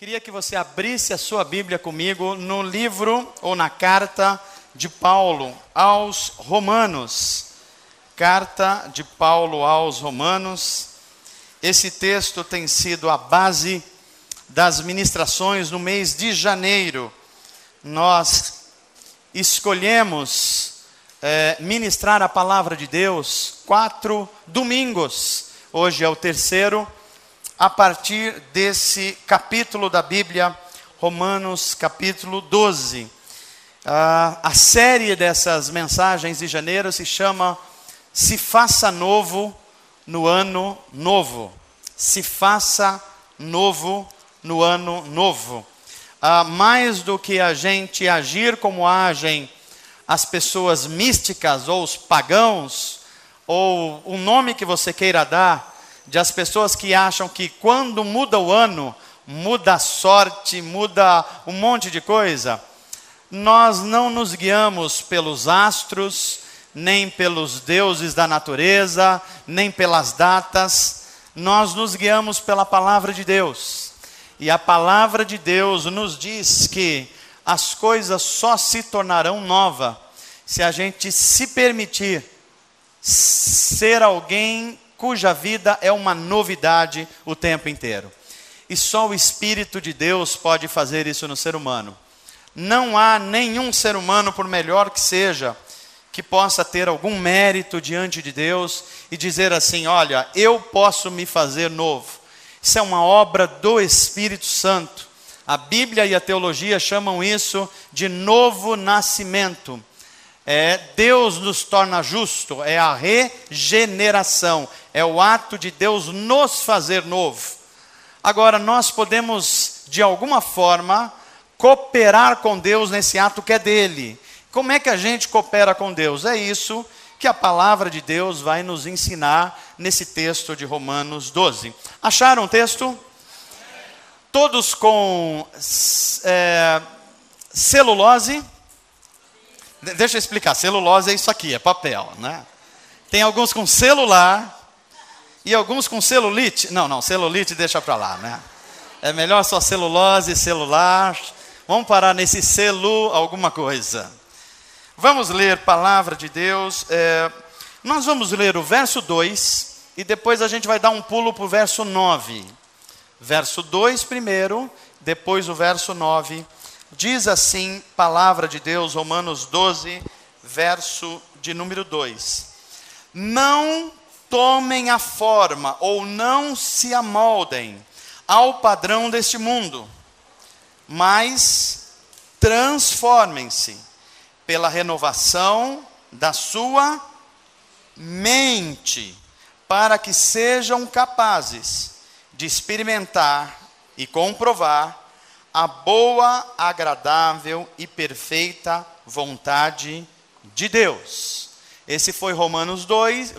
Queria que você abrisse a sua Bíblia comigo no livro ou na carta de Paulo aos Romanos. Carta de Paulo aos Romanos. Esse texto tem sido a base das ministrações no mês de janeiro. Nós escolhemos ministrar a palavra de Deus 4 domingos. Hoje é o terceiro, a partir desse capítulo da Bíblia, Romanos capítulo 12. A série dessas mensagens de janeiro se chama Se Faça Novo no Ano Novo. Se Faça Novo no Ano Novo. Mais do que a gente agir como agem as pessoas místicas ou os pagãos, ou o nome que você queira dar, de as pessoas que acham que quando muda o ano, muda a sorte, muda um monte de coisa. Nós não nos guiamos pelos astros, nem pelos deuses da natureza, nem pelas datas. Nós nos guiamos pela palavra de Deus. E a palavra de Deus nos diz que as coisas só se tornarão novas se a gente se permitir ser alguém cuja vida é uma novidade o tempo inteiro. E só o Espírito de Deus pode fazer isso no ser humano. Não há nenhum ser humano, por melhor que seja, que possa ter algum mérito diante de Deus e dizer assim: olha, eu posso me fazer novo. Isso é uma obra do Espírito Santo. A Bíblia e a teologia chamam isso de novo nascimento. Deus nos torna justo, é a regeneração, é o ato de Deus nos fazer novo. Agora, nós podemos, de alguma forma, cooperar com Deus nesse ato que é dele. Como é que a gente coopera com Deus? É isso que a palavra de Deus vai nos ensinar nesse texto de Romanos 12. Acharam o texto? Todos com celulose? Deixa eu explicar, celulose é isso aqui, é papel, né? Tem alguns com celular e alguns com celulite. Não, celulite deixa para lá, né? É melhor só celulose, celular. Vamos parar nesse alguma coisa. Vamos ler palavra de Deus. Nós vamos ler o verso 2 e depois a gente vai dar um pulo para o verso 9. Verso 2 primeiro, depois o verso 9. Diz assim, palavra de Deus, Romanos 12, verso de número 2. Não tomem a forma, ou não se amoldem ao padrão deste mundo, mas transformem-se pela renovação da sua mente, para que sejam capazes de experimentar e comprovar a boa, agradável e perfeita vontade de Deus. Esse foi Romanos 12,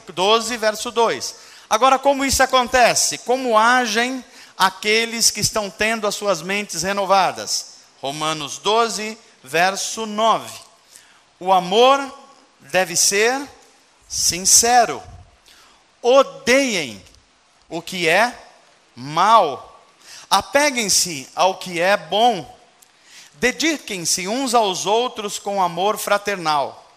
verso 2. Agora, como isso acontece? Como agem aqueles que estão tendo as suas mentes renovadas? Romanos 12, verso 9. O amor deve ser sincero. Odeiem o que é mal. Apeguem-se ao que é bom. Dediquem-se uns aos outros com amor fraternal.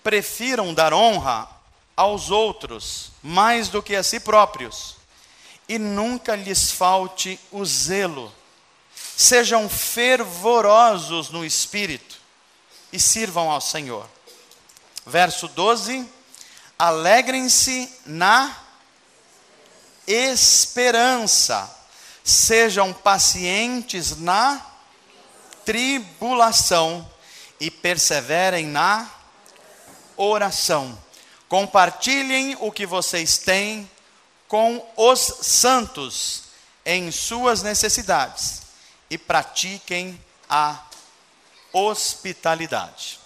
Prefiram dar honra aos outros mais do que a si próprios. E nunca lhes falte o zelo. Sejam fervorosos no espírito e sirvam ao Senhor. Verso 12. Alegrem-se na esperança. Sejam pacientes na tribulação e perseverem na oração. Compartilhem o que vocês têm com os santos em suas necessidades e pratiquem a hospitalidade.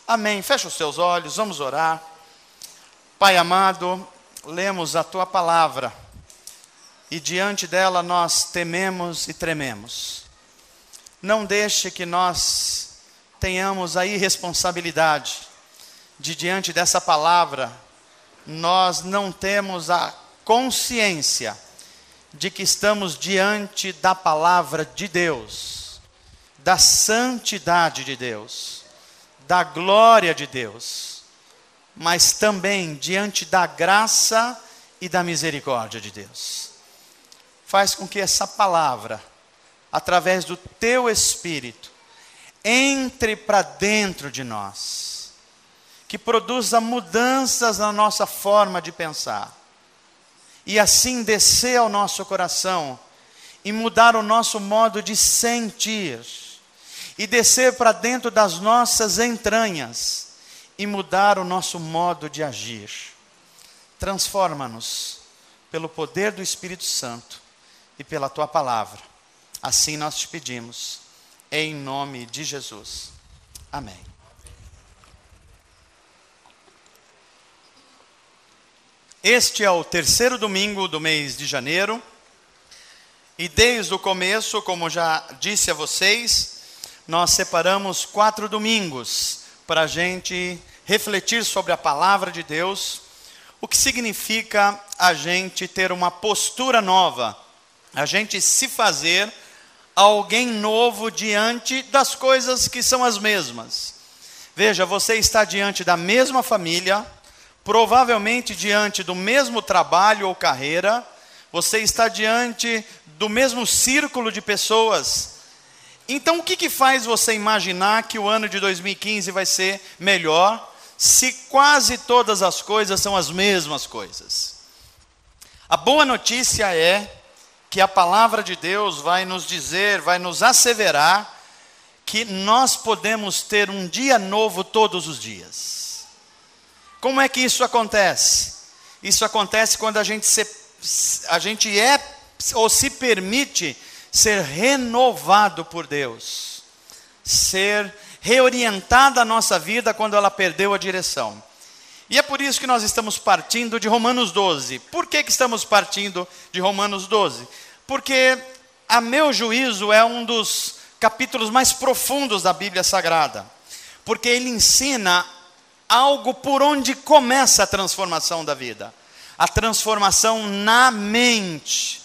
Amém. Fecha os seus olhos, vamos orar. Pai amado, lemos a tua palavra. E diante dela nós tememos e trememos. Não deixe que nós tenhamos a irresponsabilidade de, diante dessa palavra, nós não temos a consciência de que estamos diante da palavra de Deus, da santidade de Deus, da glória de Deus, mas também diante da graça e da misericórdia de Deus. Faz com que essa palavra, através do teu Espírito, entre para dentro de nós, que produza mudanças na nossa forma de pensar, e assim descer ao nosso coração, e mudar o nosso modo de sentir, e descer para dentro das nossas entranhas, e mudar o nosso modo de agir. Transforma-nos pelo poder do Espírito Santo e pela Tua palavra. Assim nós te pedimos, em nome de Jesus. Amém. Este é o terceiro domingo do mês de janeiro. E desde o começo, como já disse a vocês, nós separamos 4 domingos para a gente refletir sobre a palavra de Deus, o que significa a gente ter uma postura nova, a gente se fazer alguém novo diante das coisas que são as mesmas. Veja, você está diante da mesma família, provavelmente diante do mesmo trabalho ou carreira, você está diante do mesmo círculo de pessoas. Então o que faz você imaginar que o ano de 2015 vai ser melhor, se quase todas as coisas são as mesmas coisas? A boa notícia é que a palavra de Deus vai nos dizer, vai nos asseverar que nós podemos ter um dia novo todos os dias. Como é que isso acontece? Isso acontece quando a gente se permite ser renovado por Deus, ser reorientada a nossa vida quando ela perdeu a direção. E é por isso que nós estamos partindo de Romanos 12. Por que estamos partindo de Romanos 12? Porque, a meu juízo, é um dos capítulos mais profundos da Bíblia Sagrada. Porque ele ensina algo por onde começa a transformação da vida. A transformação na mente.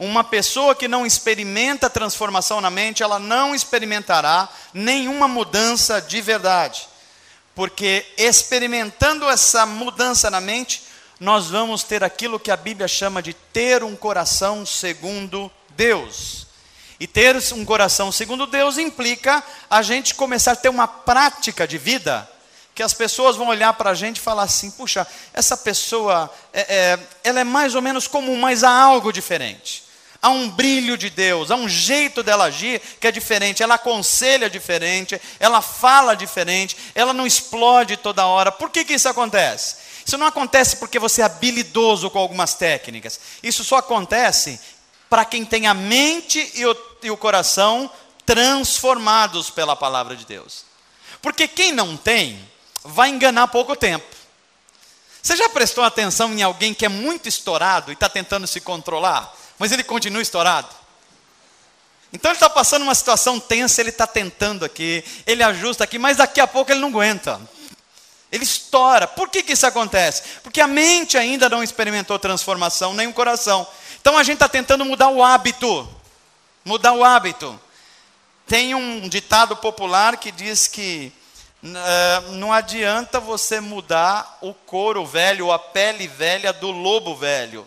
Uma pessoa que não experimenta transformação na mente, ela não experimentará nenhuma mudança de verdade. Porque experimentando essa mudança na mente, nós vamos ter aquilo que a Bíblia chama de ter um coração segundo Deus. E ter um coração segundo Deus implica a gente começar a ter uma prática de vida, que as pessoas vão olhar para a gente e falar assim: puxa, essa pessoa, ela é mais ou menos comum, mas há algo diferente. Há um brilho de Deus, há um jeito dela agir que é diferente, ela aconselha diferente, ela fala diferente, ela não explode toda hora. Por que isso acontece? Isso não acontece porque você é habilidoso com algumas técnicas. Isso só acontece para quem tem a mente e o coração transformados pela palavra de Deus. Porque quem não tem, vai enganar pouco tempo. Você já prestou atenção em alguém que é muito estourado e está tentando se controlar, mas ele continua estourado? Então ele está passando uma situação tensa, ele está tentando aqui, ele ajusta aqui, mas daqui a pouco ele não aguenta. Ele estoura. Por que isso acontece? Porque a mente ainda não experimentou transformação, nem o coração. Então a gente está tentando mudar o hábito. Mudar o hábito. Tem um ditado popular que diz que não adianta você mudar o couro velho, ou a pele velha do lobo velho,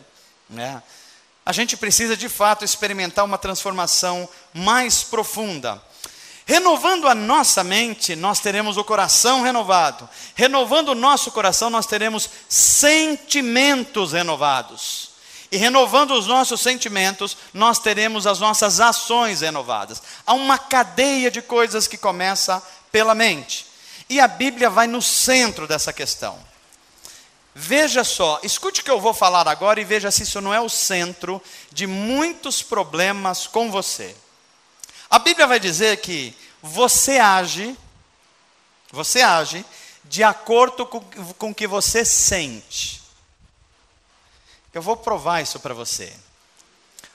né? A gente precisa de fato experimentar uma transformação mais profunda. Renovando a nossa mente, nós teremos o coração renovado. Renovando o nosso coração, nós teremos sentimentos renovados. E renovando os nossos sentimentos, nós teremos as nossas ações renovadas. Há uma cadeia de coisas que começa pela mente. E a Bíblia vai no centro dessa questão. Veja só, escute o que eu vou falar agora e veja se isso não é o centro de muitos problemas com você. A Bíblia vai dizer que você age de acordo com o que você sente. Eu vou provar isso para você.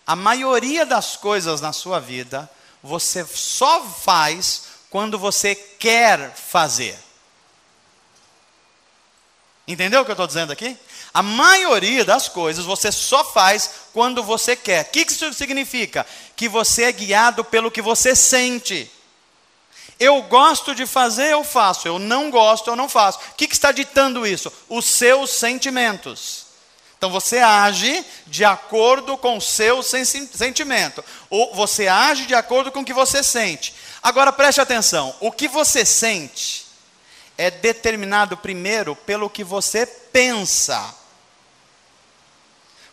A maioria das coisas na sua vida, você só faz quando você quer fazer. Entendeu o que eu estou dizendo aqui? A maioria das coisas você só faz quando você quer. O que isso significa? Que você é guiado pelo que você sente. Eu gosto de fazer, eu faço. Eu não gosto, eu não faço. O que está ditando isso? Os seus sentimentos. Então você age de acordo com o seu sentimento. Ou você age de acordo com o que você sente. Agora preste atenção. O que você sente é determinado primeiro pelo que você pensa.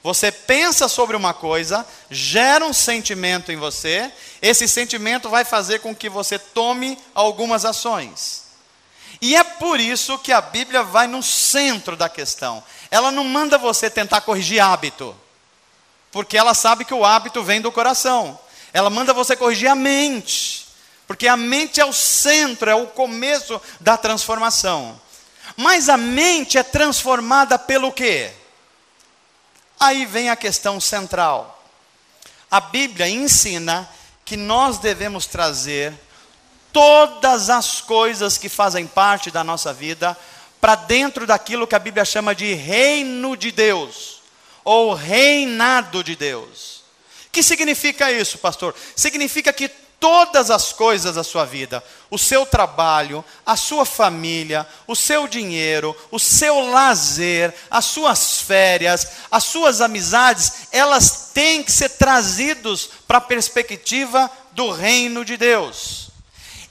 Você pensa sobre uma coisa, gera um sentimento em você, esse sentimento vai fazer com que você tome algumas ações. E é por isso que a Bíblia vai no centro da questão. Ela não manda você tentar corrigir hábito, porque ela sabe que o hábito vem do coração. Ela manda você corrigir a mente, porque a mente é o centro, é o começo da transformação. Mas a mente é transformada pelo quê? Aí vem a questão central. A Bíblia ensina que nós devemos trazer todas as coisas que fazem parte da nossa vida para dentro daquilo que a Bíblia chama de reino de Deus, ou reinado de Deus. O que significa isso, pastor? Significa que todas as coisas da sua vida, o seu trabalho, a sua família, o seu dinheiro, o seu lazer, as suas férias, as suas amizades, elas têm que ser trazidos para a perspectiva do reino de Deus.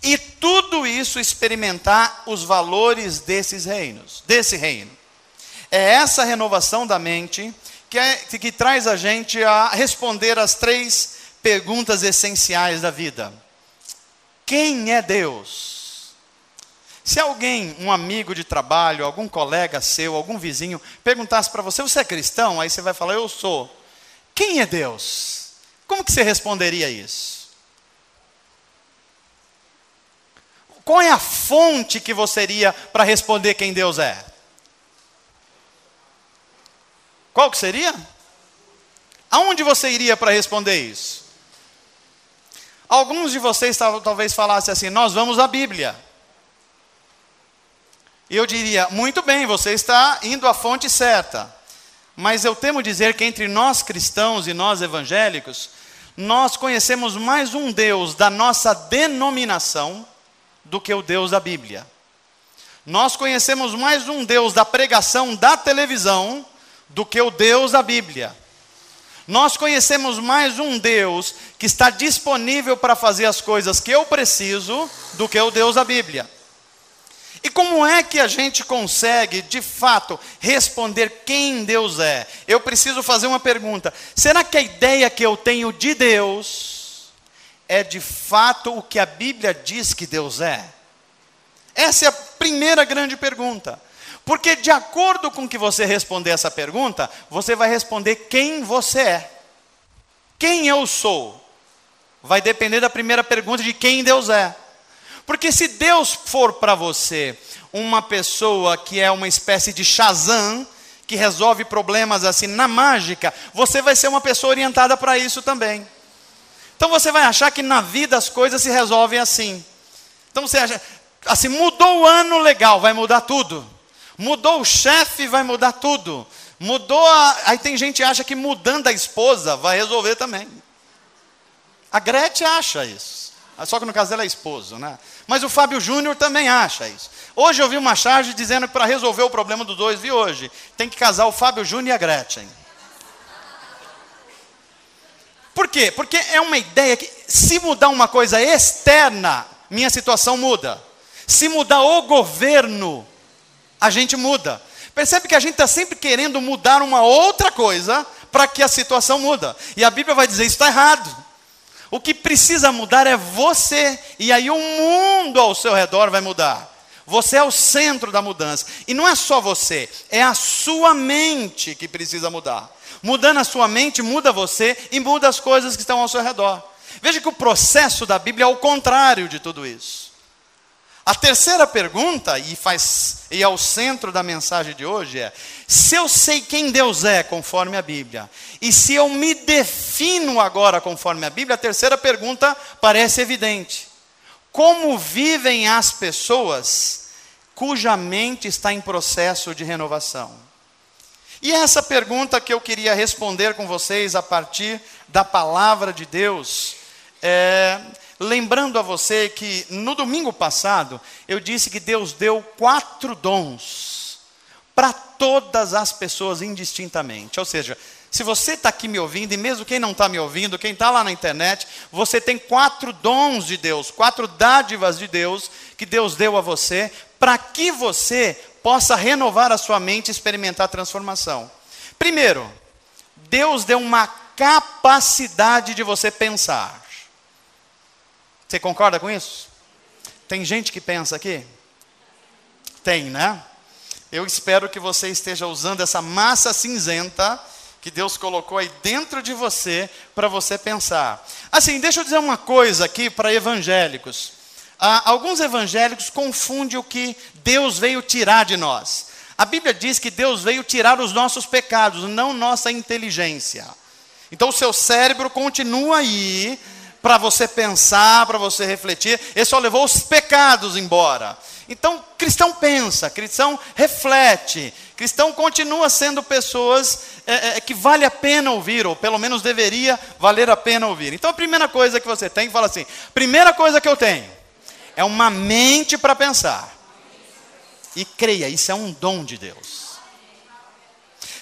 E tudo isso experimentar os valores desse reino. É essa renovação da mente que traz a gente a responder as 3 perguntas essenciais da vida. Quem é Deus? Se alguém, um amigo de trabalho, algum colega seu, algum vizinho, perguntasse para você, você é cristão? Aí você vai falar, eu sou. Quem é Deus? Como que você responderia isso? Qual é a fonte que você iria para responder quem Deus é? Qual que seria? Aonde você iria para responder isso? Alguns de vocês talvez falassem assim, nós vamos à Bíblia. E eu diria, muito bem, você está indo à fonte certa. Mas eu temo dizer que entre nós cristãos e nós evangélicos, nós conhecemos mais um Deus da nossa denominação do que o Deus da Bíblia. Nós conhecemos mais um Deus da pregação da televisão do que o Deus da Bíblia. Nós conhecemos mais um Deus que está disponível para fazer as coisas que eu preciso do que o Deus da Bíblia. E como é que a gente consegue, de fato, responder quem Deus é? Eu preciso fazer uma pergunta. Será que a ideia que eu tenho de Deus é de fato o que a Bíblia diz que Deus é? Essa é a primeira grande pergunta. Porque de acordo com que você responder essa pergunta, você vai responder quem você é. Quem eu sou? Vai depender da primeira pergunta de quem Deus é. Porque se Deus for para você uma pessoa que é uma espécie de Shazam, que resolve problemas assim na mágica, você vai ser uma pessoa orientada para isso também. Então você vai achar que na vida as coisas se resolvem assim. Então você acha, assim, mudou o ano, legal, vai mudar tudo. Mudou o chefe, vai mudar tudo. Aí tem gente que acha que mudando a esposa vai resolver também. A Gretchen acha isso. Só que no caso dela é esposo, né? Mas o Fábio Júnior também acha isso. Hoje eu vi uma charge dizendo que para resolver o problema dos dois, vi hoje, tem que casar o Fábio Júnior e a Gretchen. Por quê? Porque é uma ideia que se mudar uma coisa externa, minha situação muda. Se mudar o governo, a gente muda. Percebe que a gente está sempre querendo mudar uma outra coisa para que a situação muda. E a Bíblia vai dizer, isso está errado. O que precisa mudar é você. E aí o mundo ao seu redor vai mudar. Você é o centro da mudança. E não é só você, é a sua mente que precisa mudar. Mudando a sua mente, muda você e muda as coisas que estão ao seu redor. Veja que o processo da Bíblia é o contrário de tudo isso. A terceira pergunta, e é o centro da mensagem de hoje, é: se eu sei quem Deus é conforme a Bíblia, e se eu me defino agora conforme a Bíblia, a terceira pergunta parece evidente. Como vivem as pessoas cuja mente está em processo de renovação? E essa pergunta que eu queria responder com vocês a partir da palavra de Deus, lembrando a você que no domingo passado eu disse que Deus deu 4 dons para todas as pessoas indistintamente. Ou seja, se você está aqui me ouvindo, e mesmo quem não está me ouvindo, quem está lá na internet, você tem 4 dons de Deus, 4 dádivas de Deus que Deus deu a você, para que você possa renovar a sua mente e experimentar transformação. Primeiro, Deus deu uma capacidade de você pensar. Você concorda com isso? Tem gente que pensa aqui? Tem, né? Eu espero que você esteja usando essa massa cinzenta que Deus colocou aí dentro de você para você pensar. Assim, deixa eu dizer uma coisa aqui para evangélicos. Alguns evangélicos confundem o que Deus veio tirar de nós. A Bíblia diz que Deus veio tirar os nossos pecados, não nossa inteligência. Então o seu cérebro continua aí para você pensar, para você refletir. Ele só levou os pecados embora. Então cristão pensa, cristão reflete, cristão continua sendo pessoas que vale a pena ouvir, ou pelo menos deveria valer a pena ouvir. Então a primeira coisa que você tem, fala assim, primeira coisa que eu tenho é uma mente para pensar. E creia, isso é um dom de Deus.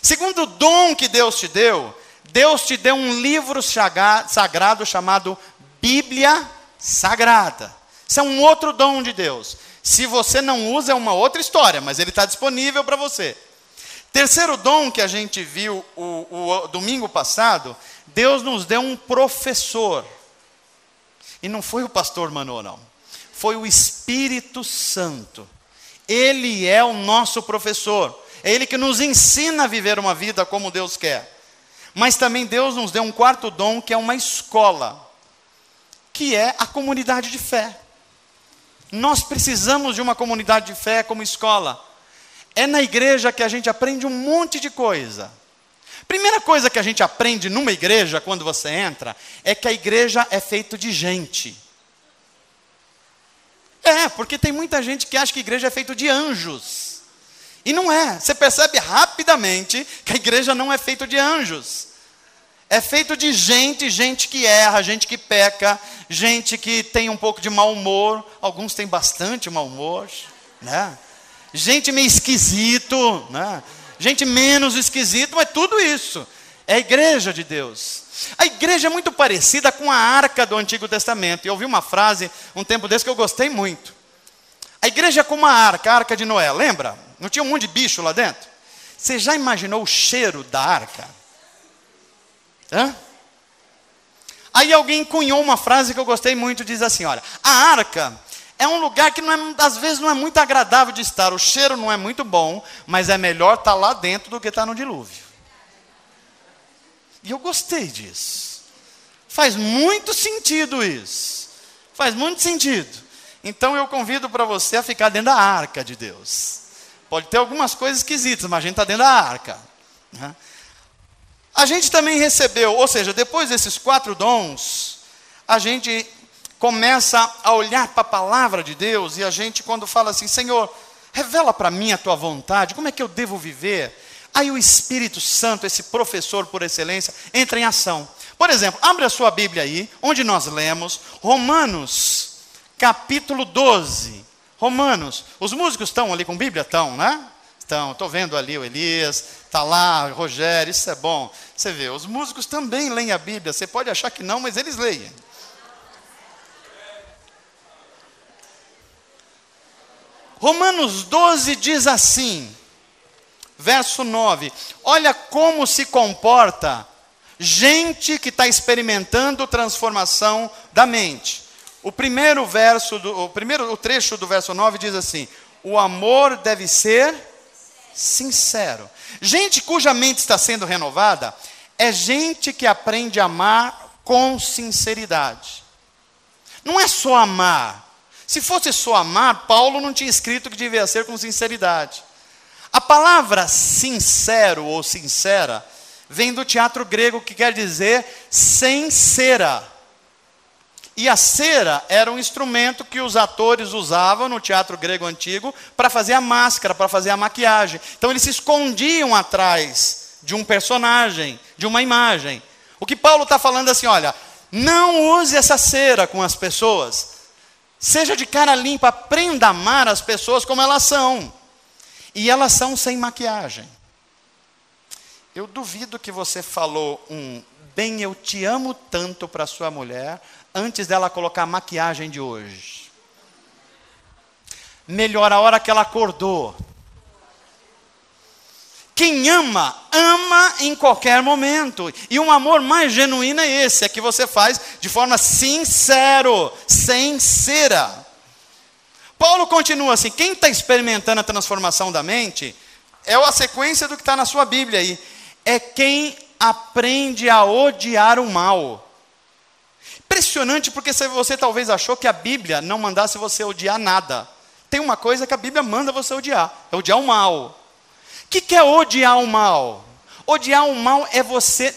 Segundo dom que Deus te deu um livro sagrado chamado Bíblia Sagrada. Isso é um outro dom de Deus. Se você não usa, é uma outra história, mas ele está disponível para você. Terceiro dom que a gente viu o domingo passado, Deus nos deu um professor. E não foi o pastor Manoel, não. Foi o Espírito Santo. Ele é o nosso professor. É Ele que nos ensina a viver uma vida como Deus quer. Mas também Deus nos deu um quarto dom, que é uma escola, que é a comunidade de fé. Nós precisamos de uma comunidade de fé como escola. É na igreja que a gente aprende um monte de coisa. Primeira coisa que a gente aprende numa igreja, quando você entra, é que a igreja é feita de gente. Porque tem muita gente que acha que a igreja é feita de anjos. E não é. Você percebe rapidamente que a igreja não é feita de anjos. É feito de gente que erra, gente que peca, gente que tem um pouco de mau humor. Alguns têm bastante mau humor, né? Gente meio esquisito, né? Gente menos esquisito, mas tudo isso é a igreja de Deus. A igreja é muito parecida com a arca do Antigo Testamento. E eu ouvi uma frase um tempo desse que eu gostei muito. A igreja é como a arca de Noé, lembra? Não tinha um monte de bicho lá dentro? Você já imaginou o cheiro da arca? Aí alguém cunhou uma frase que eu gostei muito, diz assim, olha, a arca é um lugar que às vezes não é muito agradável de estar, o cheiro não é muito bom, mas é melhor estar lá dentro do que estar no dilúvio. E eu gostei disso. Faz muito sentido isso. Faz muito sentido. Então eu convido para você a ficar dentro da arca de Deus. Pode ter algumas coisas esquisitas, mas a gente está dentro da arca, né? A gente também recebeu, ou seja, depois desses 4 dons, a gente começa a olhar para a palavra de Deus, e a gente quando fala assim, Senhor, revela para mim a tua vontade, como é que eu devo viver? Aí o Espírito Santo, esse professor por excelência, entra em ação. Por exemplo, abre a sua Bíblia aí, onde nós lemos, Romanos, capítulo 12. Romanos, os músicos estão ali com Bíblia? Estão, né? Estão, estou vendo ali o Elias, está lá, o Rogério, isso é bom. Você vê, os músicos também leem a Bíblia, você pode achar que não, mas eles leem. Romanos 12 diz assim, verso 9, olha como se comporta gente que está experimentando transformação da mente. O trecho do verso 9 diz assim, o amor deve ser sincero. Gente cuja mente está sendo renovada, é gente que aprende a amar com sinceridade. Não é só amar. Se fosse só amar, Paulo não tinha escrito que devia ser com sinceridade. A palavra sincero ou sincera vem do teatro grego, que quer dizer sem cera. E a cera era um instrumento que os atores usavam no teatro grego antigo para fazer a máscara, para fazer a maquiagem. Então eles se escondiam atrás de um personagem, de uma imagem. O que Paulo está falando assim, olha, não use essa cera com as pessoas. Seja de cara limpa, aprenda a amar as pessoas como elas são. E elas são sem maquiagem. Eu duvido que você falou bem, eu te amo tanto para sua mulher, antes dela colocar a maquiagem de hoje. Melhor a hora que ela acordou. Quem ama, ama em qualquer momento. E um amor mais genuíno é esse, é que você faz de forma sincera, sem cera. Paulo continua assim, quem está experimentando a transformação da mente, é a sequência do que está na sua Bíblia aí, é quem aprende a odiar o mal. Impressionante, porque você talvez achou que a Bíblia não mandasse você odiar nada. Tem uma coisa que a Bíblia manda você odiar, é odiar o mal. O que é odiar o mal? Odiar o mal é você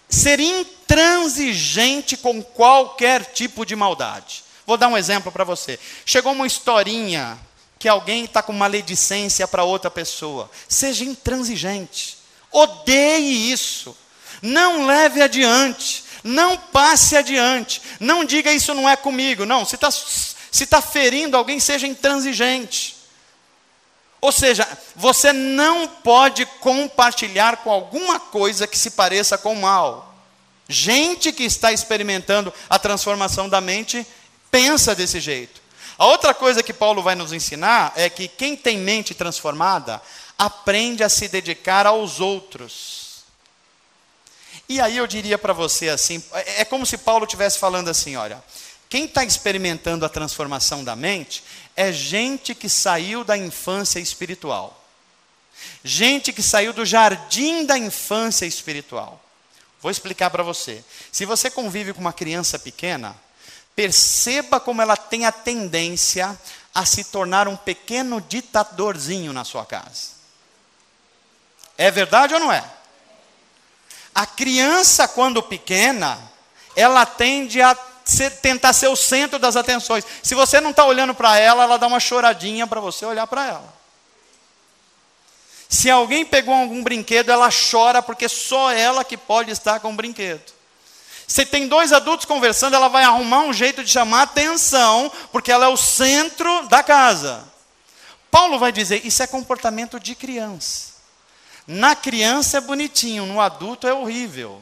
ser intransigente com qualquer tipo de maldade. Vou dar um exemplo para você. Chegou uma historinha que alguém está com maledicência para outra pessoa. Seja intransigente. Odeie isso. Não leve adiante. Não passe adiante. Não diga isso não é comigo. Não, se tá ferindo alguém, seja intransigente. Ou seja, você não pode compartilhar com alguma coisa que se pareça com o mal. Gente que está experimentando a transformação da mente, pensa desse jeito. A outra coisa que Paulo vai nos ensinar é que quem tem mente transformada, aprende a se dedicar aos outros. E aí eu diria para você assim, é como se Paulo estivesse falando assim, olha, quem está experimentando a transformação da mente é gente que saiu da infância espiritual. Gente que saiu do jardim da infância espiritual. Vou explicar para você. Se você convive com uma criança pequena, perceba como ela tem a tendência a se tornar um pequeno ditadorzinho na sua casa. É verdade ou não é? A criança, quando pequena, ela tende a tentar ser o centro das atenções. Se você não está olhando para ela, ela dá uma choradinha para você olhar para ela. Se alguém pegou algum brinquedo, ela chora porque só ela que pode estar com o brinquedo. Se tem dois adultos conversando, ela vai arrumar um jeito de chamar atenção, porque ela é o centro da casa. Paulo vai dizer, isso é comportamento de criança. Na criança é bonitinho, no adulto é horrível.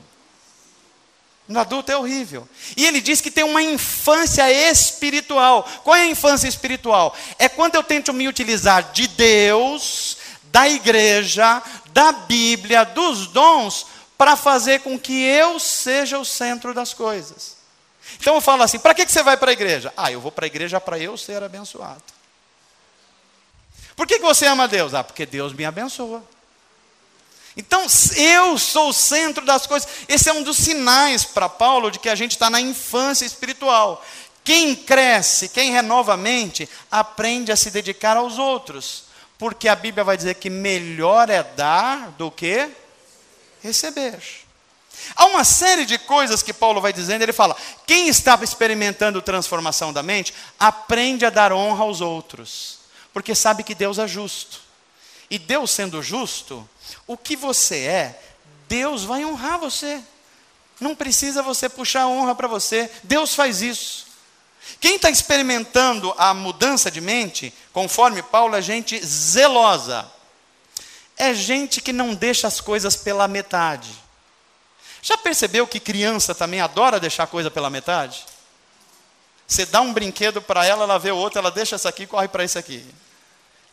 No adulto é horrível. E ele diz que tem uma infância espiritual. Qual é a infância espiritual? É quando eu tento me utilizar de Deus, da igreja, da Bíblia, dos dons, para fazer com que eu seja o centro das coisas. Então eu falo assim, para que você vai para a igreja? Eu vou para a igreja para eu ser abençoado. Por que você ama Deus? Porque Deus me abençoa. Então, eu sou o centro das coisas. Esse é um dos sinais para Paulo de que a gente está na infância espiritual. Quem cresce, quem renova a mente, aprende a se dedicar aos outros. Porque a Bíblia vai dizer que melhor é dar do que receber. Há uma série de coisas que Paulo vai dizendo. Ele fala, quem está experimentando transformação da mente, aprende a dar honra aos outros. Porque sabe que Deus é justo. E Deus sendo justo, o que você é, Deus vai honrar você. Não precisa você puxar a honra para você. Deus faz isso. Quem está experimentando a mudança de mente, conforme Paulo, é gente zelosa. É gente que não deixa as coisas pela metade. Já percebeu que criança também adora deixar coisa pela metade? Você dá um brinquedo para ela, ela vê o outro, ela deixa essa aqui e corre para esse aqui.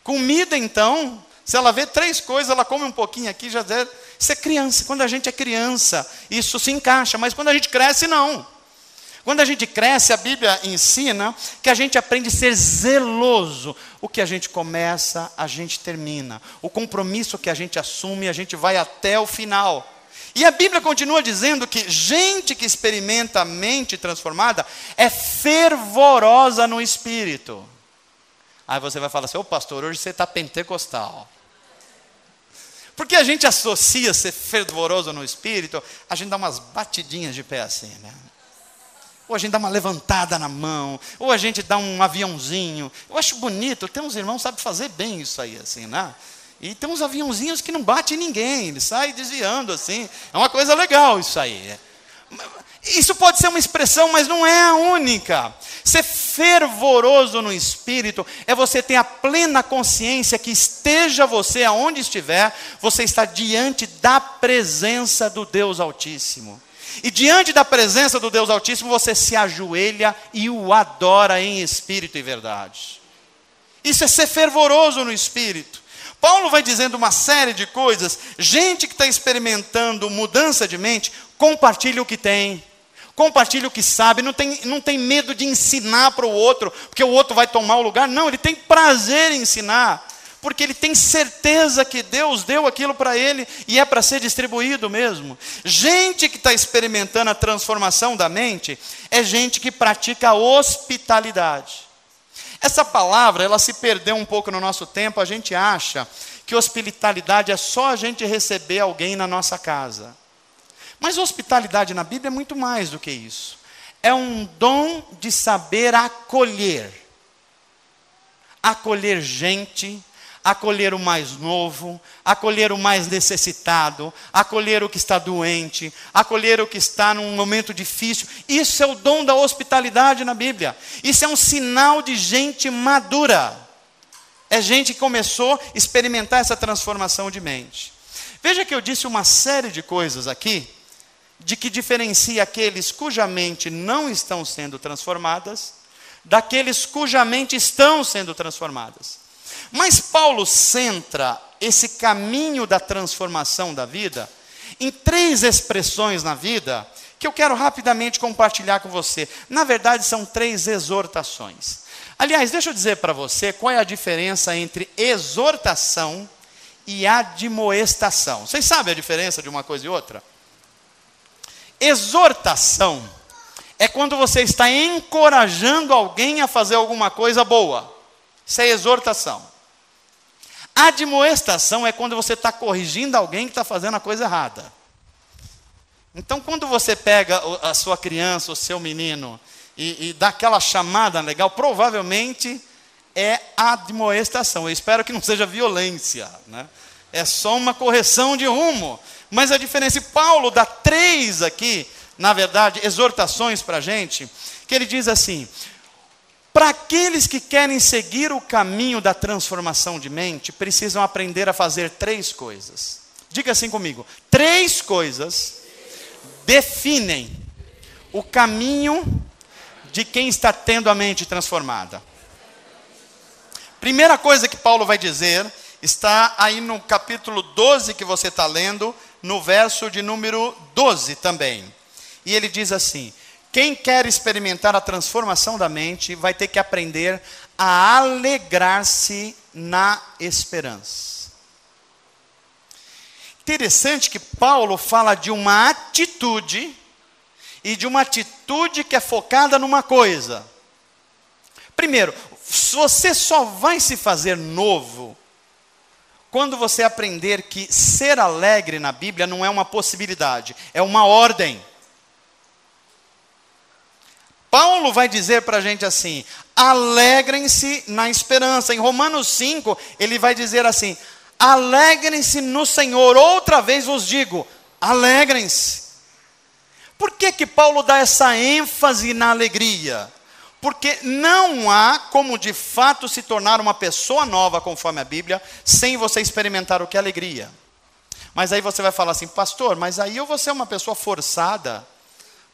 Comida então... Se ela vê 3 coisas, ela come um pouquinho aqui, já deve... Isso é criança. Quando a gente é criança, isso se encaixa. Mas quando a gente cresce, não. Quando a gente cresce, a Bíblia ensina que a gente aprende a ser zeloso. O que a gente começa, a gente termina. O compromisso que a gente assume, a gente vai até o final. E a Bíblia continua dizendo que gente que experimenta a mente transformada é fervorosa no espírito. Aí você vai falar assim, pastor, hoje você está pentecostal. Porque a gente associa ser fervoroso no espírito, a gente dá umas batidinhas de pé assim, né? Ou a gente dá uma levantada na mão, ou a gente dá um aviãozinho. Eu acho bonito, tem uns irmãos que sabem fazer bem isso aí, assim, né? E tem uns aviãozinhos que não batem em ninguém, ele sai desviando assim. É uma coisa legal isso aí. Isso pode ser uma expressão, mas não é a única. Ser fervoroso no Espírito é você ter a plena consciência que esteja você aonde estiver, você está diante da presença do Deus Altíssimo. E diante da presença do Deus Altíssimo, você se ajoelha e o adora em espírito e verdade. Isso é ser fervoroso no Espírito. Paulo vai dizendo uma série de coisas. Gente que está experimentando mudança de mente, compartilha o que tem. Compartilha o que sabe, não tem medo de ensinar para o outro, porque o outro vai tomar o lugar. Não, ele tem prazer em ensinar, porque ele tem certeza que Deus deu aquilo para ele e é para ser distribuído mesmo. Gente que está experimentando a transformação da mente, é gente que pratica hospitalidade. Essa palavra, ela se perdeu um pouco no nosso tempo. A gente acha que hospitalidade é só a gente receber alguém na nossa casa. Mas hospitalidade na Bíblia é muito mais do que isso. É um dom de saber acolher. Acolher gente, acolher o mais novo, acolher o mais necessitado, acolher o que está doente, acolher o que está num momento difícil. Isso é o dom da hospitalidade na Bíblia. Isso é um sinal de gente madura. É gente que começou a experimentar essa transformação de mente. Veja que eu disse uma série de coisas aqui, de que diferencia aqueles cuja mente não estão sendo transformadas, daqueles cuja mente estão sendo transformadas. Mas Paulo centra esse caminho da transformação da vida em 3 expressões na vida, que eu quero rapidamente compartilhar com você. Na verdade, são 3 exortações. Aliás, deixa eu dizer para você qual é a diferença entre exortação e admoestação. Vocês sabem a diferença de uma coisa e outra? Exortação é quando você está encorajando alguém a fazer alguma coisa boa. Isso é exortação. Admoestação é quando você está corrigindo alguém que está fazendo a coisa errada. Então, quando você pega a sua criança, o seu menino, e dá aquela chamada legal, provavelmente é admoestação. Eu espero que não seja violência, né? É só uma correção de rumo. Mas a diferença, Paulo dá 3 aqui, na verdade, exortações para a gente, que ele diz assim: para aqueles que querem seguir o caminho da transformação de mente, precisam aprender a fazer 3 coisas. Diga assim comigo: 3 coisas definem o caminho de quem está tendo a mente transformada. Primeira coisa que Paulo vai dizer, está aí no capítulo 12 que você está lendo, no verso de número 12 também. E ele diz assim: quem quer experimentar a transformação da mente vai ter que aprender a alegrar-se na esperança. Interessante que Paulo fala de uma atitude, e de uma atitude que é focada numa coisa. Primeiro, você só vai se fazer novo quando você aprender que ser alegre na Bíblia não é uma possibilidade, é uma ordem. Paulo vai dizer para a gente assim: alegrem-se na esperança. Em Romanos 5, ele vai dizer assim: alegrem-se no Senhor. Outra vez vos digo, alegrem-se. Por que Paulo dá essa ênfase na alegria? Porque não há como de fato se tornar uma pessoa nova, conforme a Bíblia, sem você experimentar o que é alegria. Mas aí você vai falar assim: pastor, mas aí eu vou ser uma pessoa forçada.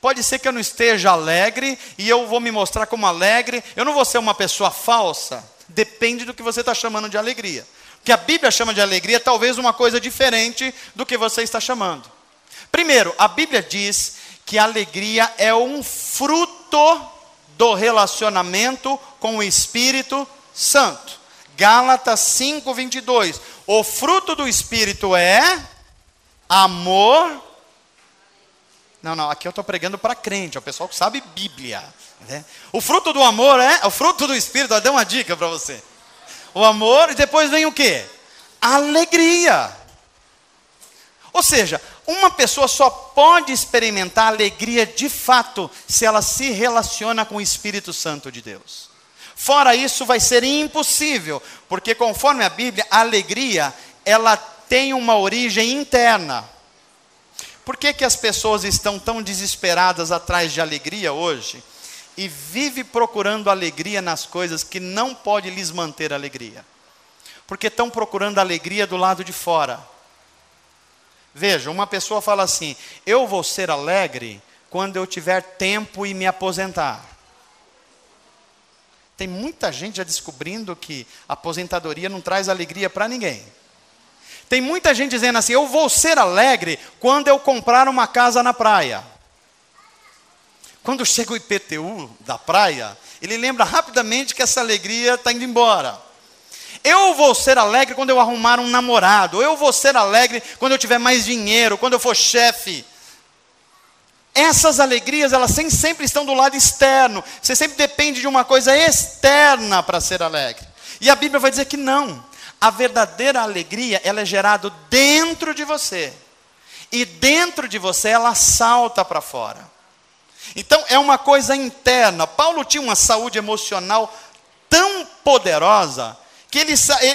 Pode ser que eu não esteja alegre e eu vou me mostrar como alegre. Eu não vou ser uma pessoa falsa. Depende do que você está chamando de alegria. O que a Bíblia chama de alegria é talvez uma coisa diferente do que você está chamando. Primeiro, a Bíblia diz que a alegria é um fruto do relacionamento com o Espírito Santo. Gálatas 5:22. O fruto do Espírito é amor. Não, aqui eu estou pregando para crente, é o pessoal que sabe Bíblia, né? O fruto do amor o fruto do Espírito. Eu dei uma dica para você. O amor, e depois vem o quê? A alegria. Ou seja, uma pessoa só pode experimentar alegria de fato se ela se relaciona com o Espírito Santo de Deus. Fora isso vai ser impossível, porque conforme a Bíblia, a alegria, ela tem uma origem interna. Por que as pessoas estão tão desesperadas atrás de alegria hoje? E vive procurando alegria nas coisas que não pode lhes manter alegria. Porque estão procurando alegria do lado de fora. Veja, uma pessoa fala assim: eu vou ser alegre quando eu tiver tempo e me aposentar. Tem muita gente já descobrindo que a aposentadoria não traz alegria para ninguém. Tem muita gente dizendo assim: eu vou ser alegre quando eu comprar uma casa na praia. Quando chega o IPTU da praia, ele lembra rapidamente que essa alegria está indo embora. Eu vou ser alegre quando eu arrumar um namorado. Eu vou ser alegre quando eu tiver mais dinheiro, quando eu for chefe. Essas alegrias, elas sempre estão do lado externo. Você sempre depende de uma coisa externa para ser alegre. E a Bíblia vai dizer que não. A verdadeira alegria, ela é gerada dentro de você. E dentro de você, ela salta para fora. Então, é uma coisa interna. Paulo tinha uma saúde emocional tão poderosa, que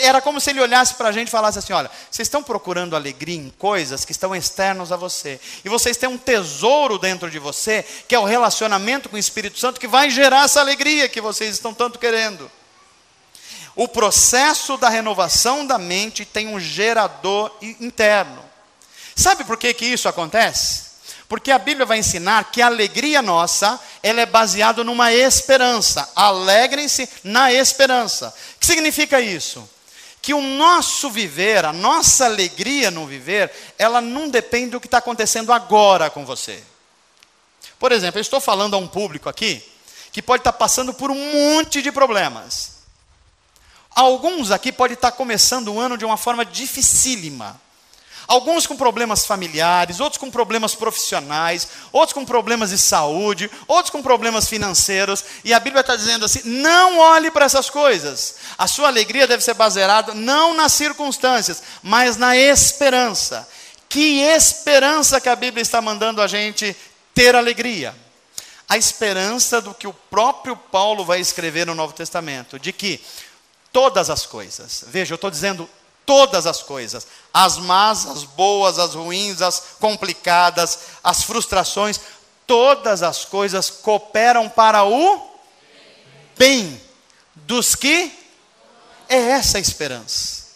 era como se ele olhasse para a gente e falasse assim: olha, vocês estão procurando alegria em coisas que estão externas a você. E vocês têm um tesouro dentro de você, que é o relacionamento com o Espírito Santo, que vai gerar essa alegria que vocês estão tanto querendo. O processo da renovação da mente tem um gerador interno. Sabe por que isso acontece? Porque a Bíblia vai ensinar que a alegria nossa, ela é baseada numa esperança. Alegrem-se na esperança. O que significa isso? Que o nosso viver, a nossa alegria no viver, ela não depende do que está acontecendo agora com você. Por exemplo, eu estou falando a um público aqui, que pode estar passando por um monte de problemas. Alguns aqui podem estar começando o ano de uma forma dificílima. Alguns com problemas familiares, outros com problemas profissionais, outros com problemas de saúde, outros com problemas financeiros. E a Bíblia está dizendo assim: não olhe para essas coisas. A sua alegria deve ser baseada não nas circunstâncias, mas na esperança. Que esperança que a Bíblia está mandando a gente ter alegria? A esperança do que o próprio Paulo vai escrever no Novo Testamento, de que todas as coisas, veja, eu estou dizendo todas as coisas, as más, as boas, as ruins, as complicadas, as frustrações, todas as coisas cooperam para o bem dos que... É essa a esperança.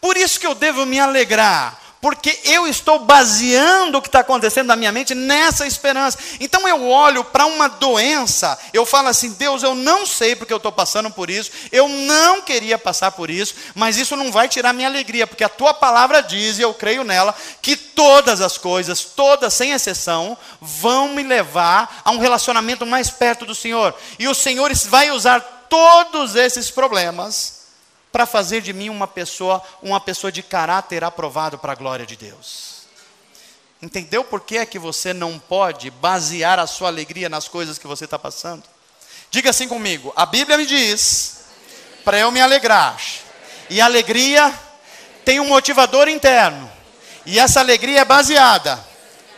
Por isso que eu devo me alegrar, porque eu estou baseando o que está acontecendo na minha mente nessa esperança. Então eu olho para uma doença, eu falo assim: Deus, eu não sei porque eu estou passando por isso, eu não queria passar por isso, mas isso não vai tirar minha alegria, porque a tua palavra diz, e eu creio nela, que todas as coisas, todas sem exceção, vão me levar a um relacionamento mais perto do Senhor. E o Senhor vai usar todos esses problemas para fazer de mim uma pessoa de caráter aprovado para a glória de Deus. Entendeu por que é que você não pode basear a sua alegria nas coisas que você está passando? Diga assim comigo: a Bíblia me diz para eu me alegrar. E a alegria tem um motivador interno. E essa alegria é baseada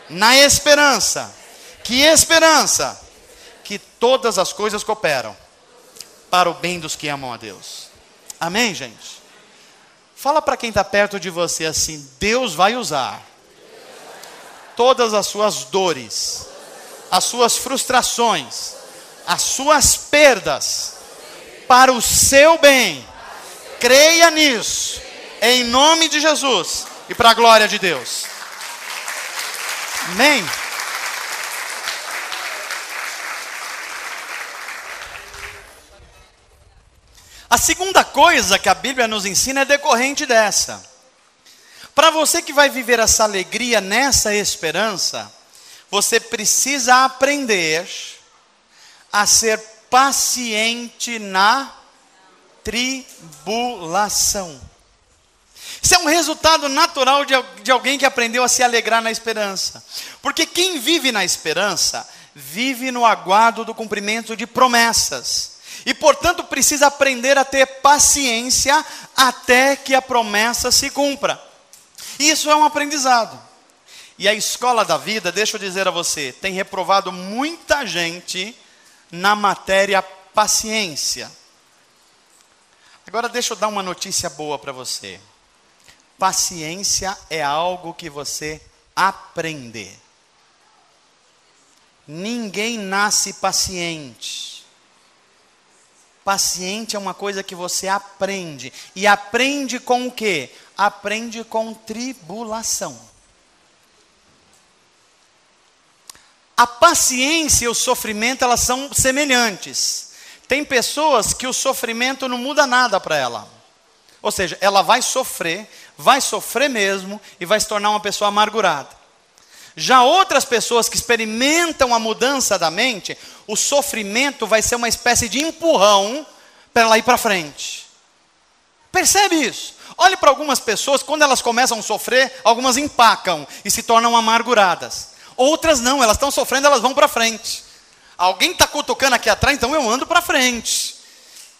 na esperança. Que esperança? Que todas as coisas cooperam para o bem dos que amam a Deus. Amém, gente? Fala para quem está perto de você assim: Deus vai usar todas as suas dores, as suas frustrações, as suas perdas, para o seu bem. Creia nisso, em nome de Jesus, e para a glória de Deus. Amém? A segunda coisa que a Bíblia nos ensina é decorrente dessa. Para você que vai viver essa alegria nessa esperança, você precisa aprender a ser paciente na tribulação. Isso é um resultado natural de alguém que aprendeu a se alegrar na esperança. Porque quem vive na esperança, vive no aguardo do cumprimento de promessas. E, portanto, precisa aprender a ter paciência até que a promessa se cumpra. Isso é um aprendizado. E a escola da vida, deixa eu dizer a você, tem reprovado muita gente na matéria paciência. Agora deixa eu dar uma notícia boa para você. Paciência é algo que você aprende. Ninguém nasce paciente. Paciente é uma coisa que você aprende. E aprende com o quê? Aprende com tribulação. A paciência e o sofrimento, elas são semelhantes. Tem pessoas que o sofrimento não muda nada para ela. Ou seja, ela vai sofrer mesmo e vai se tornar uma pessoa amargurada. Já outras pessoas que experimentam a mudança da mente, o sofrimento vai ser uma espécie de empurrão para ela ir para frente. Percebe isso? Olhe para algumas pessoas, quando elas começam a sofrer, algumas empacam e se tornam amarguradas. Outras não, elas estão sofrendo, elas vão para frente. Alguém está cutucando aqui atrás, então eu ando para frente.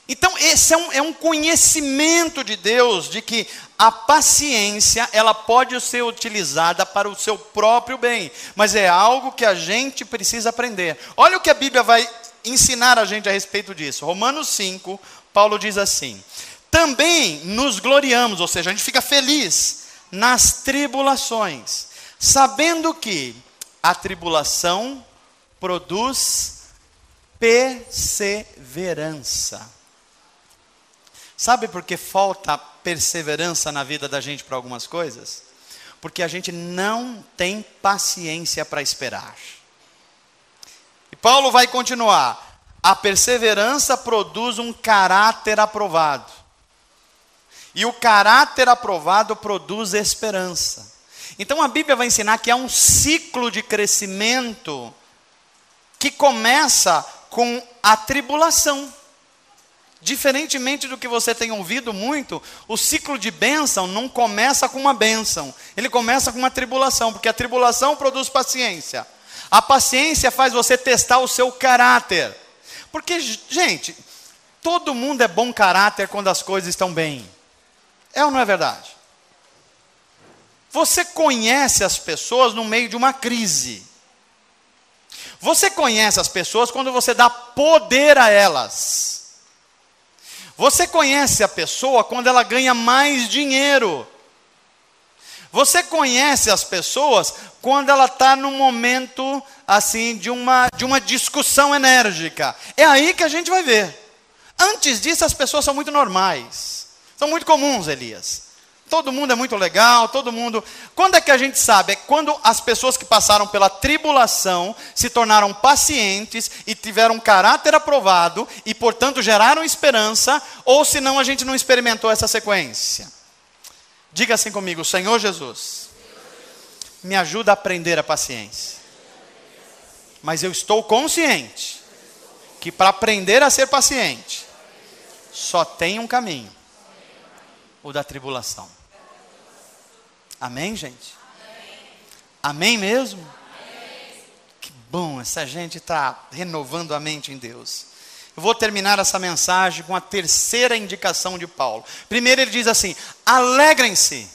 Então esse é um conhecimento de Deus, de que a paciência, ela pode ser utilizada para o seu próprio bem. Mas é algo que a gente precisa aprender. Olha o que a Bíblia vai ensinar a gente a respeito disso. Romanos 5, Paulo diz assim: também nos gloriamos, ou seja, a gente fica feliz nas tribulações, sabendo que a tribulação produz perseverança. Sabe por que falta perseverança na vida da gente para algumas coisas? Porque a gente não tem paciência para esperar. E Paulo vai continuar. A perseverança produz um caráter aprovado. E o caráter aprovado produz esperança. Então a Bíblia vai ensinar que há um ciclo de crescimento que começa com a tribulação. Diferentemente do que você tem ouvido muito, o ciclo de bênção não começa com uma bênção. Ele começa com uma tribulação, porque a tribulação produz paciência. A paciência faz você testar o seu caráter. Porque, gente, todo mundo é bom caráter quando as coisas estão bem. É ou não é verdade? Você conhece as pessoas no meio de uma crise. Você conhece as pessoas quando você dá poder a elas. Você conhece a pessoa quando ela ganha mais dinheiro. Você conhece as pessoas quando ela está num momento assim de uma discussão enérgica. É aí que a gente vai ver. Antes disso as pessoas são muito normais. São muito comuns, Elias. Todo mundo é muito legal, todo mundo... Quando é que a gente sabe? É quando as pessoas que passaram pela tribulação se tornaram pacientes e tiveram um caráter aprovado e, portanto, geraram esperança, ou senão a gente não experimentou essa sequência. Diga assim comigo: Senhor Jesus, me ajuda a aprender a paciência. Mas eu estou consciente que para aprender a ser paciente, só tem um caminho. O da tribulação. Amém, gente? Amém mesmo? Amém. Que bom, essa gente está renovando a mente em Deus. Eu vou terminar essa mensagem com a terceira indicação de Paulo. Primeiro ele diz assim: alegrem-se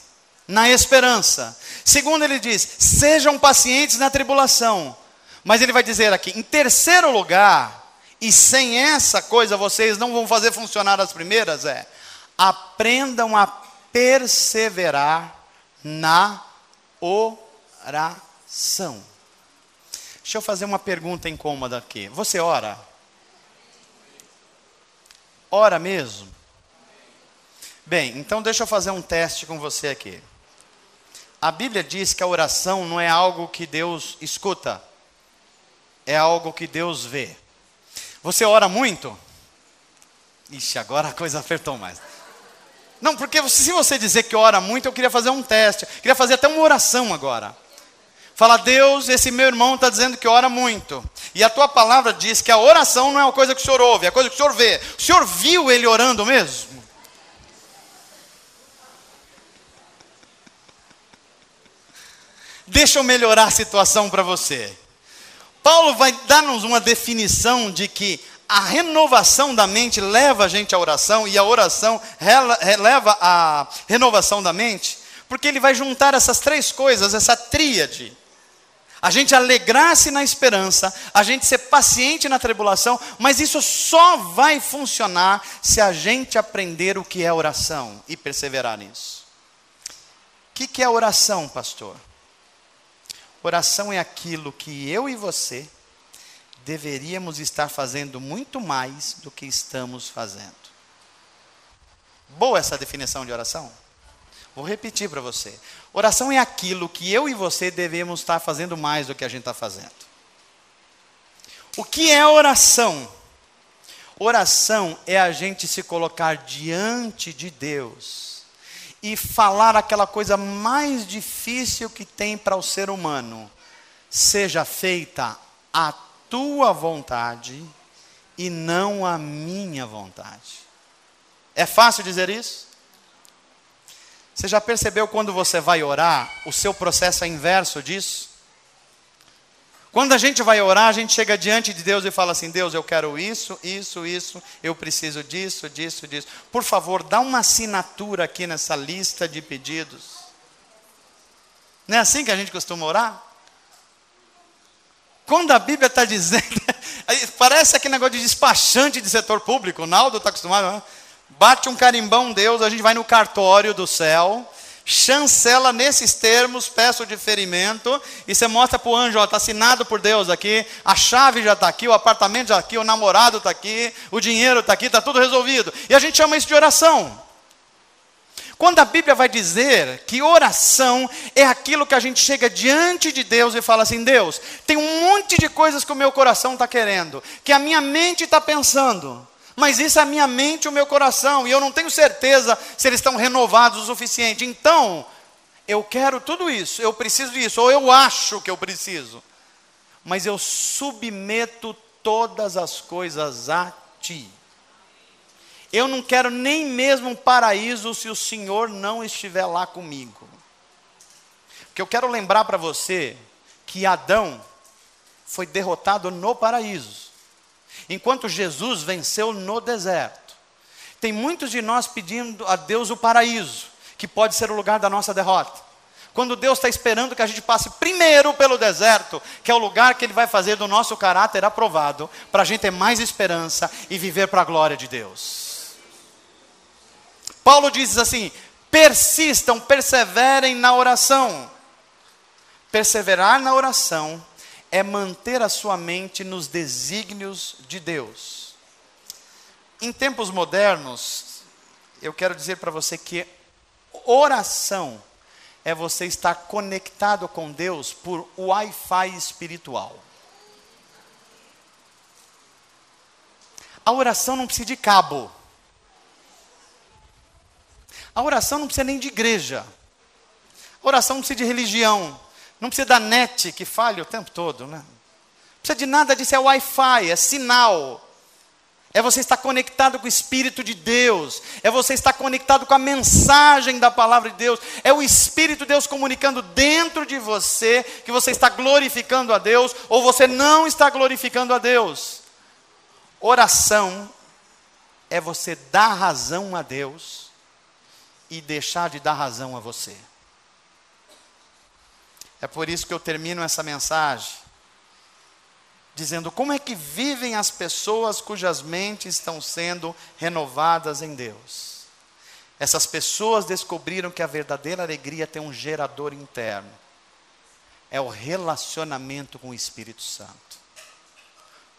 na esperança. Segundo ele diz: sejam pacientes na tribulação. Mas ele vai dizer aqui, em terceiro lugar, e sem essa coisa vocês não vão fazer funcionar as primeiras, aprendam a perseverar na oração. Deixa eu fazer uma pergunta incômoda aqui. Você ora? Ora mesmo? Bem, então deixa eu fazer um teste com você aqui. A Bíblia diz que a oração não é algo que Deus escuta, é algo que Deus vê. Você ora muito? Ixi, agora a coisa apertou mais. Não, porque se você dizer que ora muito, eu queria fazer um teste. Queria fazer até uma oração agora. Fala: Deus, esse meu irmão está dizendo que ora muito. E a tua palavra diz que a oração não é uma coisa que o Senhor ouve, é a coisa que o Senhor vê. O Senhor viu ele orando mesmo? Deixa eu melhorar a situação para você. Paulo vai dar-nos uma definição de que a renovação da mente leva a gente à oração, e a oração leva à renovação da mente, Porque ele vai juntar essas três coisas, essa tríade. A gente alegrar-se na esperança, a gente ser paciente na tribulação, mas isso só vai funcionar se a gente aprender o que é oração e perseverar nisso. O que é oração, pastor? Oração é aquilo que eu e você deveríamos estar fazendo muito mais do que estamos fazendo. Boa essa definição de oração? Vou repetir para você. Oração é aquilo que eu e você devemos estar fazendo mais do que a gente está fazendo. O que é oração? Oração é a gente se colocar diante de Deus e falar aquela coisa mais difícil que tem para o ser humano. Seja feita a tua vontade e não a minha vontade. É fácil dizer isso? Você já percebeu quando você vai orar, o seu processo é inverso disso? Quando a gente vai orar, a gente chega diante de Deus e fala assim: Deus, eu quero isso, eu preciso disso. Por favor, dá uma assinatura aqui nessa lista de pedidos. Não é assim que a gente costuma orar? Quando a Bíblia está dizendo, parece aquele negócio de despachante de setor público, o Naldo está acostumado, né? Bate um carimbão, Deus, a gente vai no cartório do céu, chancela nesses termos, peço diferimento, e você mostra para o anjo, está assinado por Deus aqui, a chave já está aqui, o apartamento já está aqui, o namorado está aqui, o dinheiro está aqui, está tudo resolvido. E a gente chama isso de oração. Quando a Bíblia vai dizer que oração é aquilo que a gente chega diante de Deus e fala assim: Deus, tem um monte de coisas que o meu coração está querendo, que a minha mente está pensando, mas isso é a minha mente e o meu coração, e eu não tenho certeza se eles estão renovados o suficiente. Então, eu quero tudo isso, eu preciso disso, ou eu acho que eu preciso, mas eu submeto todas as coisas a Ti. Eu não quero nem mesmo um paraíso se o Senhor não estiver lá comigo. Porque eu quero lembrar para você que Adão foi derrotado no paraíso, enquanto Jesus venceu no deserto. Tem muitos de nós pedindo a Deus o paraíso, que pode ser o lugar da nossa derrota. Quando Deus está esperando que a gente passe primeiro pelo deserto, que é o lugar que Ele vai fazer do nosso caráter aprovado, para a gente ter mais esperança e viver para a glória de Deus. Paulo diz assim: persistam, perseverem na oração. Perseverar na oração é manter a sua mente nos desígnios de Deus. Em tempos modernos, eu quero dizer para você que oração é você estar conectado com Deus por Wi-Fi espiritual. A oração não precisa de cabo. A oração não precisa nem de igreja. A oração não precisa de religião. Não precisa da net que falha o tempo todo, né? Não precisa de nada disso, é Wi-Fi, é sinal. É você estar conectado com o Espírito de Deus. É você estar conectado com a mensagem da palavra de Deus. É o Espírito de Deus comunicando dentro de você que você está glorificando a Deus ou você não está glorificando a Deus. Oração é você dar razão a Deus e deixar de dar razão a você. É por isso que eu termino essa mensagem dizendo como é que vivem as pessoas cujas mentes estão sendo renovadas em Deus. Essas pessoas descobriram que a verdadeira alegria tem um gerador interno. É o relacionamento com o Espírito Santo.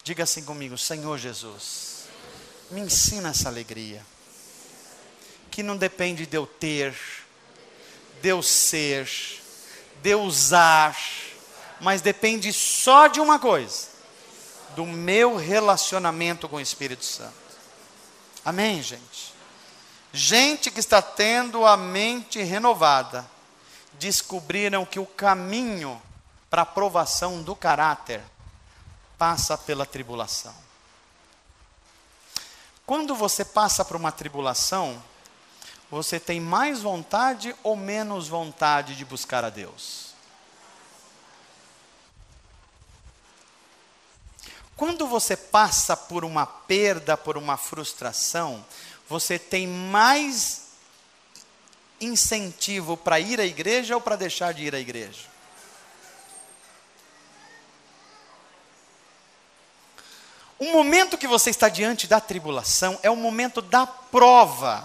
Diga assim comigo: Senhor Jesus, me ensina essa alegria, que não depende de eu ter, de eu ser, de eu usar, mas depende só de uma coisa: do meu relacionamento com o Espírito Santo. Amém, gente? Gente que está tendo a mente renovada, descobriram que o caminho para a aprovação do caráter passa pela tribulação. Quando você passa por uma tribulação, você tem mais vontade ou menos vontade de buscar a Deus? Quando você passa por uma perda, por uma frustração, você tem mais incentivo para ir à igreja ou para deixar de ir à igreja? O momento que você está diante da tribulação é o momento da prova.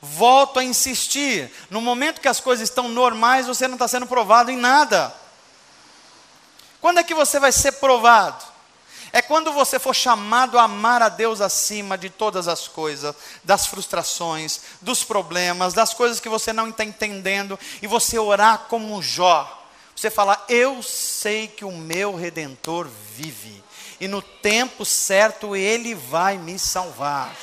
Volto a insistir, no momento que as coisas estão normais, você não está sendo provado em nada. Quando é que você vai ser provado? É quando você for chamado a amar a Deus acima de todas as coisas, das frustrações, dos problemas, das coisas que você não está entendendo, e você orar como Jó. Você falar, eu sei que o meu Redentor vive, e no tempo certo Ele vai me salvar.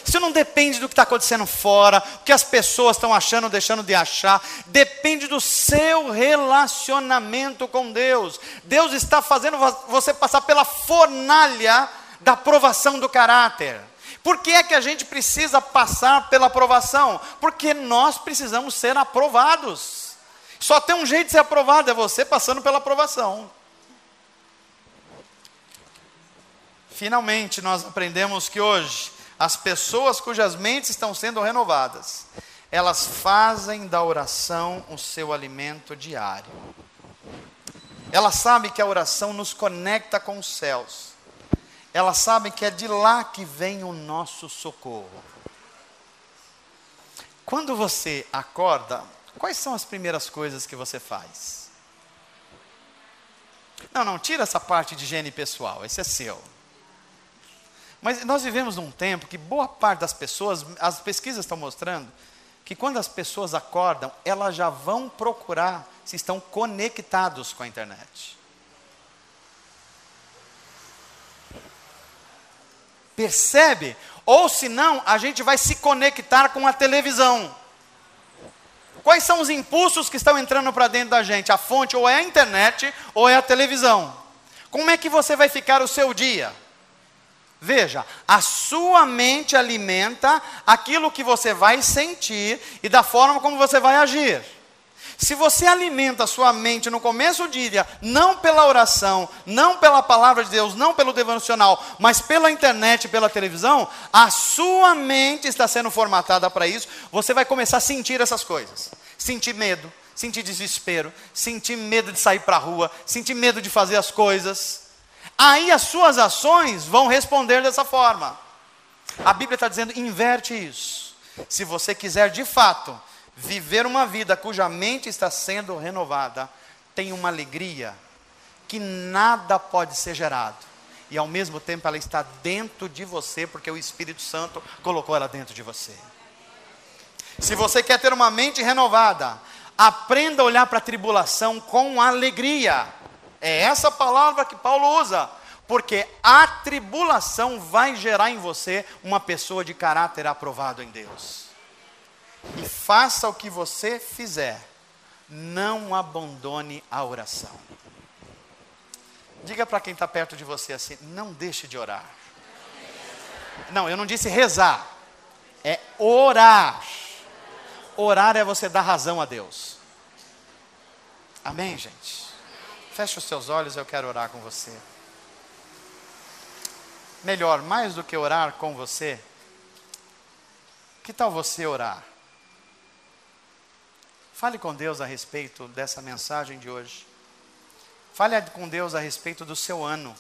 Isso não depende do que está acontecendo fora, o que as pessoas estão achando ou deixando de achar. Depende do seu relacionamento com Deus. Deus está fazendo você passar pela fornalha da provação do caráter. Por que é que a gente precisa passar pela provação? Porque nós precisamos ser aprovados. Só tem um jeito de ser aprovado, é você passando pela provação. Finalmente nós aprendemos que hoje as pessoas cujas mentes estão sendo renovadas, elas fazem da oração o seu alimento diário. Elas sabem que a oração nos conecta com os céus. Elas sabem que é de lá que vem o nosso socorro. Quando você acorda, quais são as primeiras coisas que você faz? Não, tira essa parte de higiene pessoal, esse é seu. Mas nós vivemos num tempo que boa parte das pessoas, as pesquisas estão mostrando, que quando as pessoas acordam, elas já vão procurar se estão conectados com a internet. Percebe? Ou se não, a gente vai se conectar com a televisão. Quais são os impulsos que estão entrando para dentro da gente? A fonte ou é a internet ou é a televisão. Como é que você vai ficar o seu dia? Veja, a sua mente alimenta aquilo que você vai sentir e da forma como você vai agir. Se você alimenta a sua mente no começo do dia, não pela oração, não pela palavra de Deus, não pelo devocional, mas pela internet e pela televisão, a sua mente está sendo formatada para isso, você vai começar a sentir essas coisas. Sentir medo, sentir desespero, sentir medo de sair para a rua, sentir medo de fazer as coisas. Aí as suas ações vão responder dessa forma. A Bíblia está dizendo, inverte isso. Se você quiser de fato viver uma vida cuja mente está sendo renovada, tem uma alegria que nada pode ser gerado. E ao mesmo tempo ela está dentro de você, porque o Espírito Santo colocou ela dentro de você. Se você quer ter uma mente renovada, aprenda a olhar para a tribulação com alegria. É essa palavra que Paulo usa, porque a tribulação vai gerar em você uma pessoa de caráter aprovado em Deus. E faça o que você fizer, não abandone a oração. Diga para quem está perto de você assim, não deixe de orar. Não, eu não disse rezar, é orar. Orar é você dar razão a Deus. Amém, gente? Feche os seus olhos, eu quero orar com você. Melhor, mais do que orar com você, que tal você orar? Fale com Deus a respeito dessa mensagem de hoje. Fale com Deus a respeito do seu ano.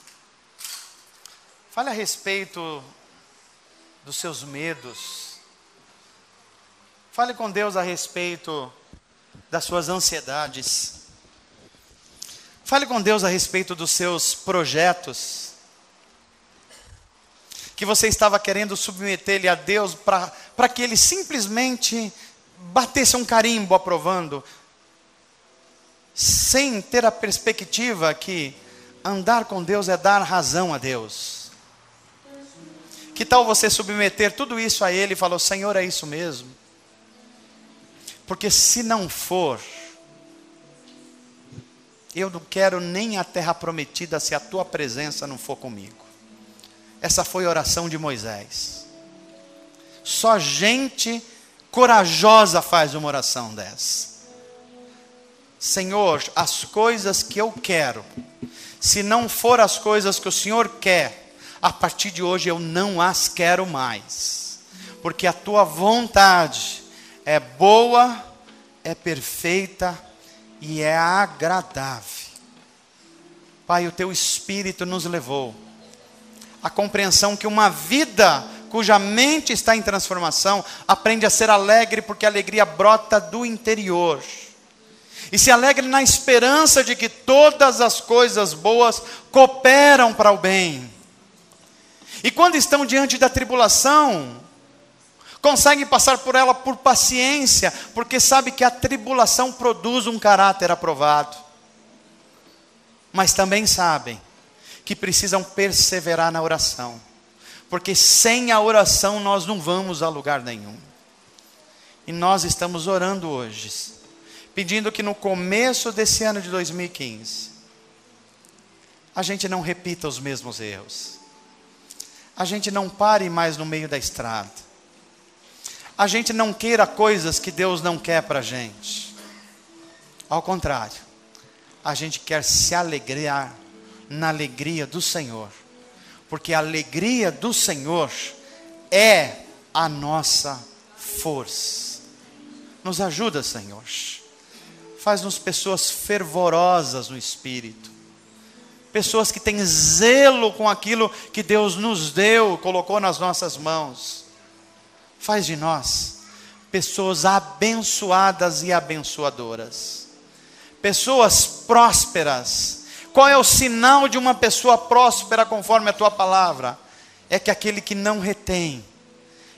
Fale a respeito dos seus medos. Fale com Deus a respeito das suas ansiedades. Fale com Deus a respeito dos seus projetos, que você estava querendo submeter-lhe a Deus para que Ele simplesmente batesse um carimbo aprovando, sem ter a perspectiva que andar com Deus é dar razão a Deus. Que tal você submeter tudo isso a Ele e falar, Senhor, é isso mesmo? Porque se não for, eu não quero nem a terra prometida se a tua presença não for comigo. Essa foi a oração de Moisés. Só gente corajosa faz uma oração dessa. Senhor, as coisas que eu quero, se não for as coisas que o Senhor quer, a partir de hoje eu não as quero mais. Porque a tua vontade é boa, é perfeita e é agradável. Pai, o teu Espírito nos levou à compreensão que uma vida cuja mente está em transformação aprende a ser alegre, porque a alegria brota do interior. E se alegre na esperança de que todas as coisas boas cooperam para o bem. E quando estão diante da tribulação, conseguem passar por ela por paciência, porque sabe que a tribulação produz um caráter aprovado. Mas também sabem que precisam perseverar na oração, porque sem a oração nós não vamos a lugar nenhum. E nós estamos orando hoje, pedindo que no começo desse ano de 2015, a gente não repita os mesmos erros. A gente não pare mais no meio da estrada. A gente não queira coisas que Deus não quer para a gente. Ao contrário, a gente quer se alegrar na alegria do Senhor. Porque a alegria do Senhor é a nossa força. Nos ajuda, Senhor. Faz-nos pessoas fervorosas no Espírito. Pessoas que têm zelo com aquilo que Deus nos deu, colocou nas nossas mãos. Faz de nós pessoas abençoadas e abençoadoras. Pessoas prósperas. Qual é o sinal de uma pessoa próspera conforme a tua palavra? É que aquele que não retém,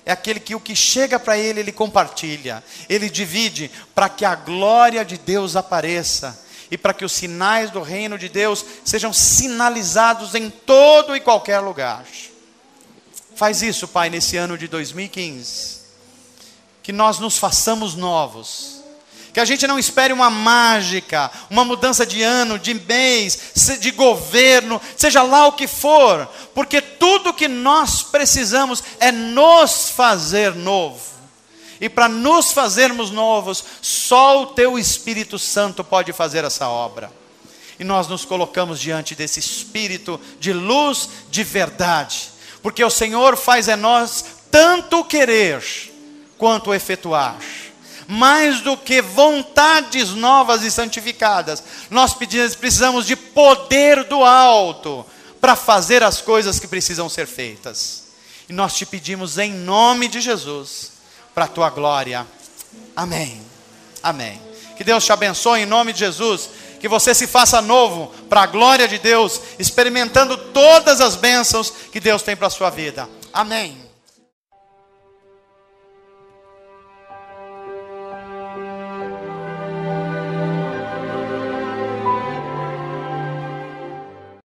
é aquele que o que chega para ele, ele compartilha, ele divide, para que a glória de Deus apareça, e para que os sinais do reino de Deus sejam sinalizados em todo e qualquer lugar. Faz isso, Pai, nesse ano de 2015, que nós nos façamos novos, que a gente não espere uma mágica, uma mudança de ano, de mês, de governo, seja lá o que for, porque tudo que nós precisamos é nos fazer novo. E para nos fazermos novos, só o teu Espírito Santo pode fazer essa obra. E nós nos colocamos diante desse Espírito de luz, de verdade, porque o Senhor faz em nós tanto querer quanto efetuar. Mais do que vontades novas e santificadas, nós precisamos de poder do alto para fazer as coisas que precisam ser feitas. E nós te pedimos em nome de Jesus, para a tua glória. Amém. Amém. Que Deus te abençoe em nome de Jesus. Que você se faça novo para a glória de Deus, experimentando todas as bênçãos que Deus tem para a sua vida. Amém.